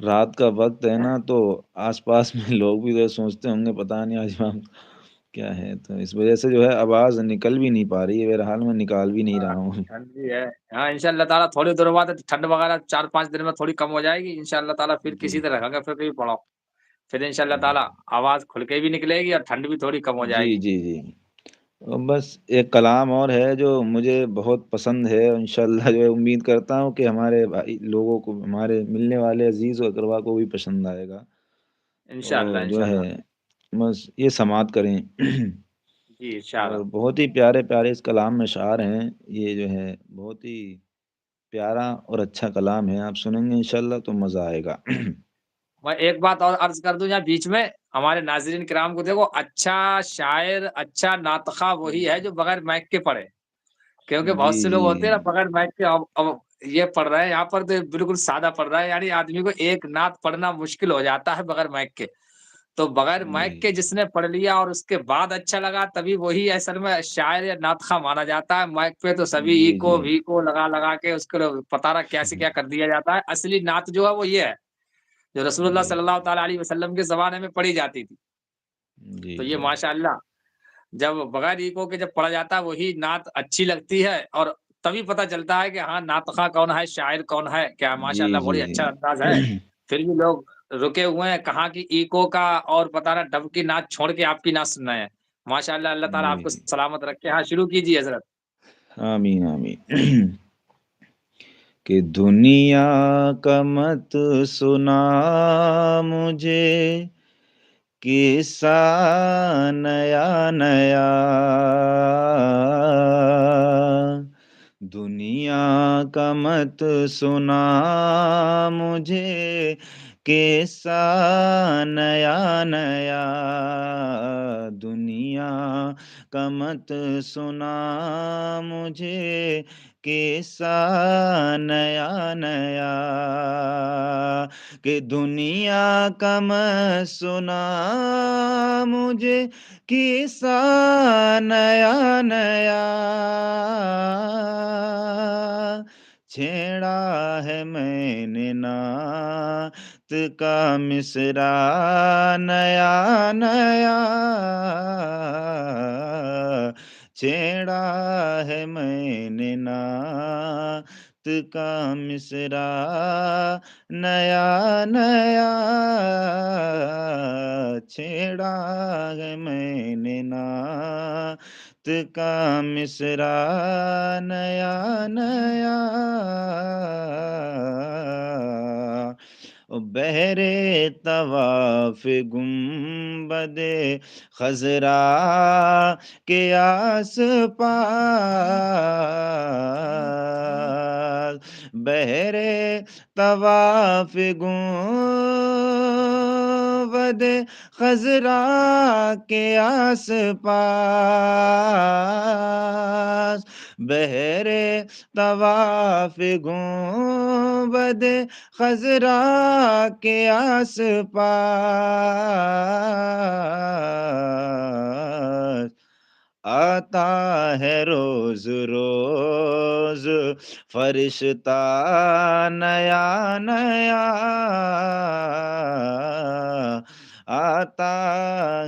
رات کا وقت ہے نا تو آس پاس میں لوگ بھی تو سوچتے ہوں گے پتہ نہیں آج ہم کیا ہے، تو اس وجہ سے جو ہے آواز نکل بھی نہیں پا رہی ہے، بہرحال میں نکال بھی نہیں ہاں، رہا ہوں۔ ٹھنڈی ہے۔ ہاں انشاء اللہ تعالیٰ تھوڑی دیر بعد ٹھنڈ وغیرہ 4-5 دن میں تھوڑی کم ہو جائے گی انشاء اللہ تعالیٰ، پھر جی کسی طرح رکھا گا پھر کہیں پڑاؤ، پھر انشاء اللہ جی تعالیٰ آواز کھل کے بھی نکلے گی اور ٹھنڈ بھی تھوڑی کم ہو جی جائے گی۔ جی جی بس ایک کلام اور ہے جو مجھے بہت پسند ہے، انشاءاللہ جو ہے امید کرتا ہوں کہ ہمارے بھائی لوگوں کو، ہمارے ملنے والے عزیز و اقربا کو بھی پسند آئے گا، انشاءاللہ اور جو ہے انشاءاللہ بس یہ سماعت کریں۔ جی انشاءاللہ۔ اور بہت ہی پیارے پیارے اس کلام میں اشعار ہیں، یہ جو ہے بہت ہی پیارا اور اچھا کلام ہے، آپ سنیں گے انشاءاللہ تو مزہ آئے گا۔ میں ایک بات اور عرض کر دوں یہاں بیچ میں، ہمارے ناظرین کرام کو دیکھو، اچھا شاعر اچھا ناطقہ وہی ہے جو بغیر مائک کے پڑھے، کیونکہ جی بہت سے لوگ جی ہوتے ہیں نا بغیر مائک کے، اب یہ پڑھ رہا ہے یہاں پر تو بالکل سادہ پڑھ رہا ہے، یعنی آدمی کو ایک نعت پڑھنا مشکل ہو جاتا ہے بغیر مائک کے، تو بغیر جی مائک کے جس نے پڑھ لیا اور اس کے بعد اچھا لگا تبھی وہی اصل میں شاعر یا ناطخہ مانا جاتا ہے۔ مائک پہ تو سبھی جی ایکو جی ویکو لگا لگا کے اس کو پتا رہا کیسے کیا کر دیا جاتا ہے، اصلی نعت جو ہے وہ یہ ہے جو رسول اللہ جی صلی اللہ تعالی علیہ وسلم کے زمانے میں پڑھی جاتی تھی، جی تو یہ جی ماشاء اللہ جب بغیر ایکو کے جب پڑھا جاتا ہے وہی نعت اچھی لگتی ہے، اور تبھی پتہ چلتا ہے کہ ہاں ناطقہ کون ہے، شاعر کون ہے، کیا ماشاء جی اللہ جی بڑی جی اچھا انداز ہے۔ پھر بھی لوگ رکے ہوئے ہیں کہاں کی ایکو کا اور پتہ نہ ڈب کی نعت چھوڑ کے آپ کی نعت سن رہے ہیں۔ ماشاء اللہ اللہ تعالیٰ آپ جی کو جی سلامت رکھے۔ ہاں شروع کیجیے حضرت۔ آمین آمین۔ کہ دنیا کا مت سنا مجھے قصہ نیا نیا، دنیا کا مت سنا مجھے قصہ نیا نیا، دنیا کا مت سنا مجھے قصہ نیا نیا، کہ دنیا کا مت سنا مجھے قصہ نیا نیا، چھیڑا ہے میں نے نعت کا مصرع نیا نیا، چھیڑا ہے میں نے نعت کا مصرع نیا نیا، چھیڑا ہے میں نے نعت کا مصرع نیا نیا، بہر طواف گنبد خضرا کے آس پاس، بہر طواف گنبد خضرا کے آس پاس، بہر طواف گنبد خضرا کے آس پاس، آتا ہے روز روز فرشتہ نیا نیا، آتا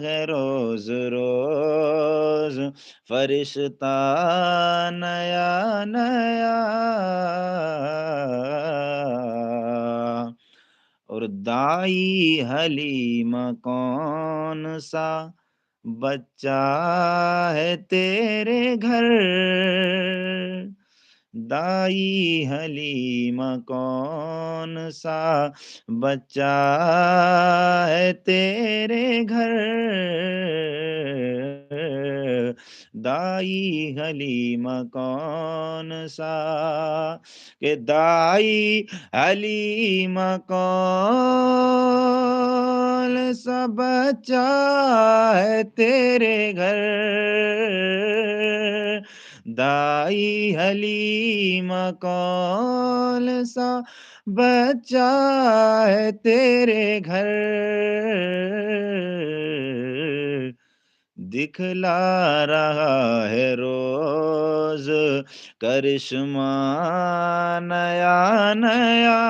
ہے روز روز فرشتہ نیا نیا، اور دائی حلیمہ کون سا بچہ ہے تیرے گھر، دائی حلیمہ کون سا بچہ ہے تیرے گھر، دائی حلیمہ کون سا، کہ دائی حلیمہ کون سا بچہ ہے تیرے گھر، دائی حلیمہ کون سا بچہ ہے تیرے گھر، دکھلا رہا ہے روز کرشمہ نیا نیا،